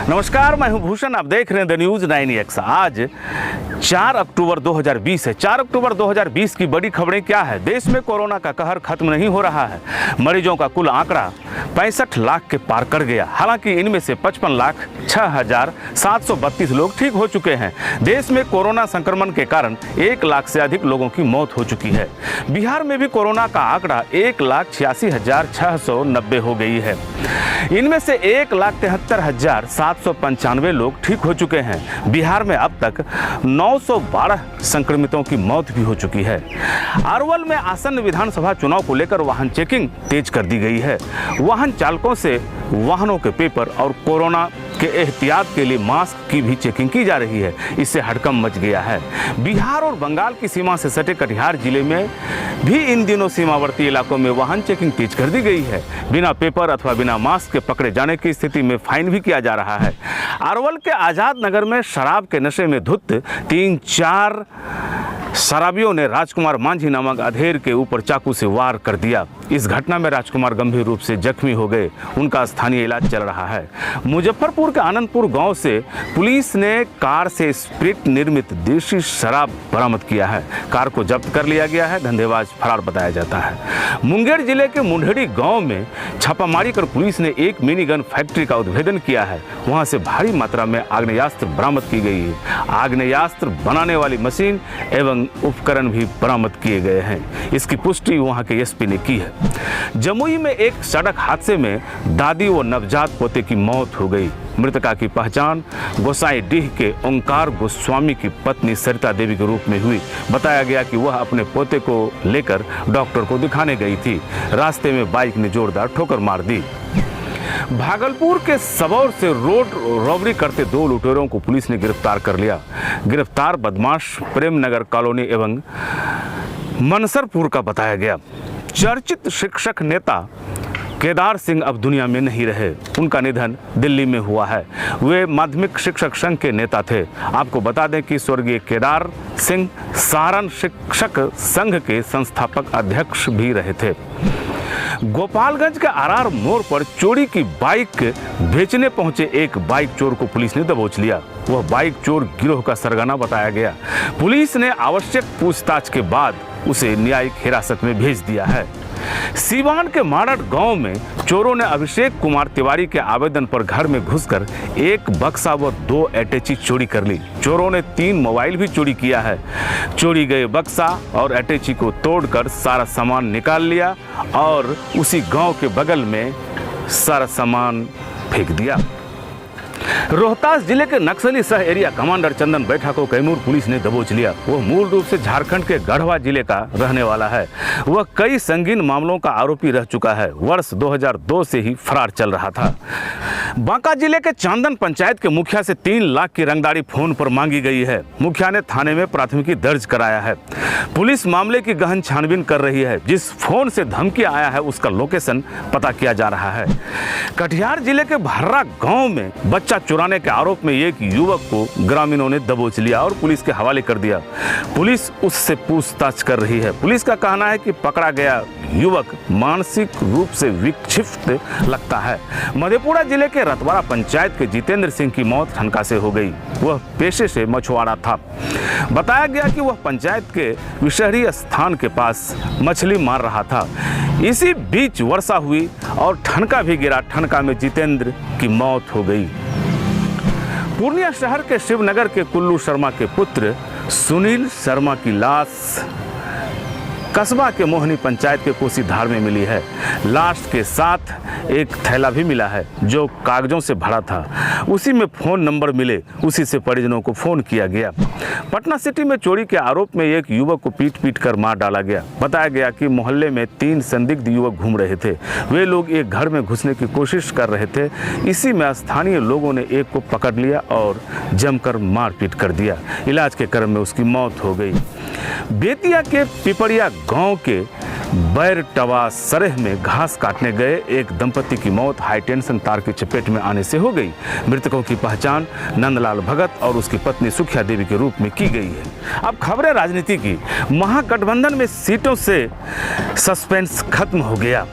नमस्कार, मैं हूं भूषण। आप देख रहे हैं द न्यूज 9X। आज 4 अक्टूबर 2020 है। 4 अक्टूबर 2020 की बड़ी खबरें क्या है। देश में कोरोना का कहर खत्म नहीं हो रहा है। मरीजों का कुल आंकड़ा 65 लाख के पार कर गया। हालांकि इनमें से 55,06,732 लोग ठीक हो चुके हैं। देश में कोरोना संक्रमण के कारण 1 लाख से अधिक लोगों की मौत हो चुकी है। बिहार में भी कोरोना का आंकड़ा 1,86,690 हो गई है। इनमें से 1,73,795 लोग ठीक हो चुके हैं। बिहार में अब तक 912 संक्रमितों की मौत भी हो चुकी है। अरवल में आसन्न विधानसभा चुनाव को लेकर वाहन चेकिंग तेज कर दी गई है। वाहन चालकों से वाहनों के पेपर और कोरोना के एहतियात के लिए मास्क की भी चेकिंग की जा रही है। इससे हड़कंप मच गया है। बिहार और बंगाल की सीमा से सटे कटिहार जिले में भी इन दिनों सीमावर्ती इलाकों में वाहन चेकिंग तेज कर दी गई है। बिना पेपर अथवा बिना मास्क के पकड़े जाने की स्थिति में फाइन भी किया जा रहा है। अरवल के आजाद नगर में शराब के नशे में धुत 3-4 शराबियों ने राजकुमार मांझी नामक अधेड़ के ऊपर चाकू से वार कर दिया। इस घटना में राजकुमार गंभीर रूप से जख्मी हो गए। उनका स्थानीय इलाज चल रहा है। मुजफ्फरपुर के आनंदपुर गांव से पुलिस ने कार से स्प्रिट निर्मित देशी शराब बरामद किया है। कार को जब्त कर लिया गया है। धंधेबाज फरार बताया जाता है। मुंगेर जिले के मुंडेड़ी गांव में छापामारी कर पुलिस ने एक मिनी गन फैक्ट्री का उद्भेदन किया है। वहां से भारी मात्रा में आग्नेयास्त्र बरामद की गई है। आग्नेयास्त्र बनाने वाली मशीन एवं उपकरण भी बरामद किए गए हैं। इसकी पुष्टि वहां के एसपी ने की है। जमुई में एक सड़क हादसे में दादी व नवजात पोते की मौत हो गई। मृतका की पहचान गोसाईडीह के ओंकार गोस्वामी की पत्नी सरिता देवी के रूप में हुई। बताया गया कि वह अपने पोते को लेकर डॉक्टर को दिखाने गई थी। रास्ते में बाइक ने जोरदार ठोकर मार दी। भागलपुर के सबौर से रोड रॉबरी करते 2 लुटेरों को पुलिस ने गिरफ्तार कर लिया। गिरफ्तार बदमाश प्रेमनगर कॉलोनी एवं मनसरपुर का बताया गया। चर्चित शिक्षक नेता केदार सिंह अब दुनिया में नहीं रहे। उनका निधन दिल्ली में हुआ है। वे माध्यमिक शिक्षक संघ के नेता थे। आपको बता दें कि स्वर्गीय केदार सिंह सारण शिक्षक संघ के संस्थापक अध्यक्ष भी रहे थे। गोपालगंज के आरआर मोड़ पर चोरी की बाइक बेचने पहुंचे एक बाइक चोर को पुलिस ने दबोच लिया। वह बाइक चोर गिरोह का सरगना बताया गया। पुलिस ने आवश्यक पूछताछ के बाद उसे न्यायिक हिरासत में भेज दिया है। सीवान के माड़ट गांव में चोरों ने अभिषेक कुमार तिवारी के आवेदन पर घर में घुसकर 1 बक्सा व 2 अटैची चोरी कर ली। चोरों ने 3 मोबाइल भी चोरी किया है। चोरी गए बक्सा और अटैची को तोड़कर सारा सामान निकाल लिया और उसी गांव के बगल में सारा सामान फेंक दिया। रोहतास जिले के नक्सली सह एरिया कमांडर चंदन बैठा को कैमूर पुलिस ने दबोच लिया। वह मूल रूप से झारखंड के गढ़वा जिले का रहने वाला है। वह कई संगीन मामलों का आरोपी रह चुका है। वर्ष 2002 से ही फरार चल रहा था। बांका जिले के चांदन पंचायत के मुखिया से 3 लाख की रंगदारी फोन पर मांगी गई है। मुखिया ने थाने में प्राथमिकी दर्ज कराया है। पुलिस मामले की गहन छानबीन कर रही है। जिस फोन से धमकी आया है उसका लोकेशन पता किया जा रहा है। कटिहार जिले के भर्रा गांव में बच्चा चुराने के आरोप में एक युवक को ग्रामीणों ने दबोच लिया और पुलिस के हवाले कर दिया। पुलिस उससे पूछताछ कर रही है। पुलिस का कहना है कि पकड़ा गया युवक मानसिक रूप से विक्षिप्त लगता है। मधेपुरा जिले के रतवाड़ा पंचायत के जितेंद्र सिंह की मौत ठनका से हो गई। वह पेशे से मछुआरा था। बताया गया कि वह पंचायत के विषहरी स्थान के पास मछली मार रहा था। इसी बीच वर्षा हुई और ठनका भी गिरा। ठनका में जितेंद्र की मौत हो गई। पूर्णिया शहर के शिवनगर के कुल्लू शर्मा के पुत्र सुनील शर्मा की लाश कस्बा के मोहनी पंचायत के कोसी धार में मिली है। लाश के साथ एक थैला भी मिला है जो कागजों से भरा था। उसी में फ़ोन नंबर मिले। उसी से परिजनों को फ़ोन किया गया। पटना सिटी में चोरी के आरोप में एक युवक को पीट कर मार डाला गया। बताया गया कि मोहल्ले में 3 संदिग्ध युवक घूम रहे थे। वे लोग एक घर में घुसने की कोशिश कर रहे थे। इसी में स्थानीय लोगों ने एक को पकड़ लिया और जमकर मारपीट कर दिया। इलाज के क्रम में उसकी मौत हो गई। बेतिया के पिपरिया गांव के बैरटवा सरेह में घास काटने गए एक दंपति की मौत हाई टेंशन तार की चपेट में आने से हो गई। मृतकों की पहचान नंदलाल भगत और उसकी पत्नी सुखिया देवी के रूप में की गई है। अब खबरें राजनीति की। महागठबंधन में सीटों से सस्पेंस खत्म हो गया।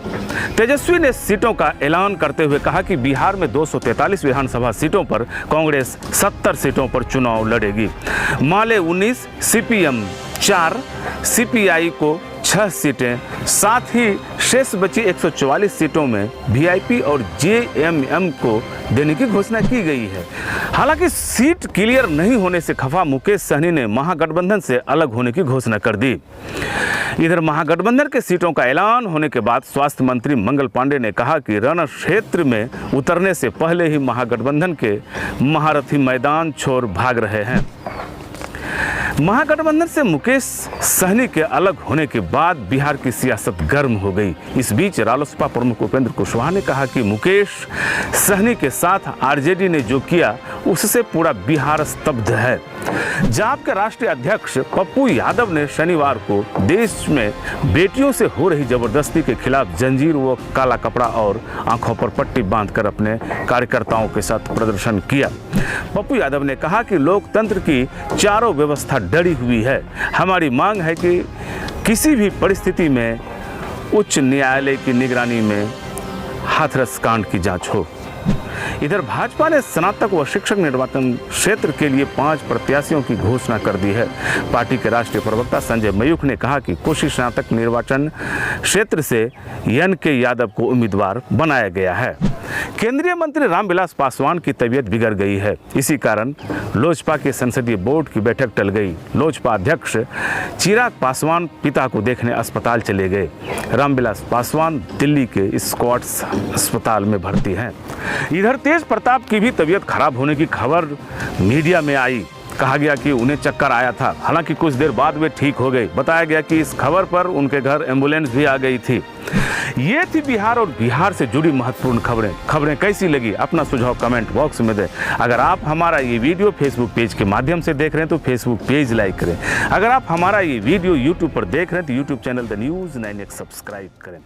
तेजस्वी ने सीटों का ऐलान करते हुए कहा कि बिहार में 243 विधानसभा सीटों पर कांग्रेस 70 सीटों पर चुनाव लड़ेगी। माले 19, सीपीएम 4, सीपीआई को 6 सीटें, साथ ही शेष बची 144 सीटों में वीआईपी और जेएमएम को देने की घोषणा की गई है। हालांकि सीट क्लियर नहीं होने से खफा मुकेश सहनी ने महागठबंधन से अलग होने की घोषणा कर दी। इधर महागठबंधन के सीटों का ऐलान होने के बाद स्वास्थ्य मंत्री मंगल पांडे ने कहा कि रण क्षेत्र में उतरने से पहले ही महागठबंधन के महारथी मैदान छोड़ भाग रहे हैं। महागठबंधन से मुकेश सहनी के अलग होने के बाद बिहार की सियासत गर्म हो गई। इस बीच रालोसपा प्रमुख उपेंद्र कुशवाहा ने कहा कि मुकेश सहनी के साथ आरजेडी ने जो किया उससे पूरा बिहार स्तब्ध है। जाप के राष्ट्रीय अध्यक्ष पप्पू यादव ने शनिवार को देश में बेटियों से हो रही जबरदस्ती के खिलाफ जंजीर व काला कपड़ा और आंखों पर पट्टी बांधकर अपने कार्यकर्ताओं के साथ प्रदर्शन किया। पप्पू यादव ने कहा कि लोकतंत्र की चारों व्यवस्था डरी हुई है। हमारी मांग है कि किसी भी परिस्थिति में उच्च न्यायालय की निगरानी में हाथरस कांड की जांच हो। इधर भाजपा ने स्नातक व शिक्षक निर्वाचन क्षेत्र के लिए 5 प्रत्याशियों की घोषणा कर दी है। पार्टी के राष्ट्रीय प्रवक्ता संजय मयूख ने कहा कि कोशी स्नातक निर्वाचन क्षेत्र से NK यादव को उम्मीदवार बनाया गया है। केंद्रीय मंत्री रामविलास पासवान की तबीयत बिगड़ गई है। इसी कारण लोजपा के संसदीय बोर्ड की बैठक टल गई। लोजपा अध्यक्ष चिराग पासवान पिता को देखने अस्पताल चले गए। रामविलास पासवान दिल्ली के स्कॉट्स अस्पताल में भर्ती हैं। इधर तेज प्रताप की भी तबीयत खराब होने की खबर मीडिया में आई। कहा गया कि उन्हें चक्कर आया था, हालांकि कुछ देर बाद वे ठीक हो गए। बताया गया कि इस खबर पर उनके घर एम्बुलेंस भी आ गई थी। ये थी बिहार और बिहार से जुड़ी महत्वपूर्ण खबरें कैसी लगी अपना सुझाव कमेंट बॉक्स में दें। अगर आप हमारा ये वीडियो फेसबुक पेज के माध्यम से देख रहे हैं तो फेसबुक पेज लाइक करें। अगर आप हमारा ये वीडियो यूट्यूब पर देख रहे हैं तो YouTube channel the news 9X subscribe करें।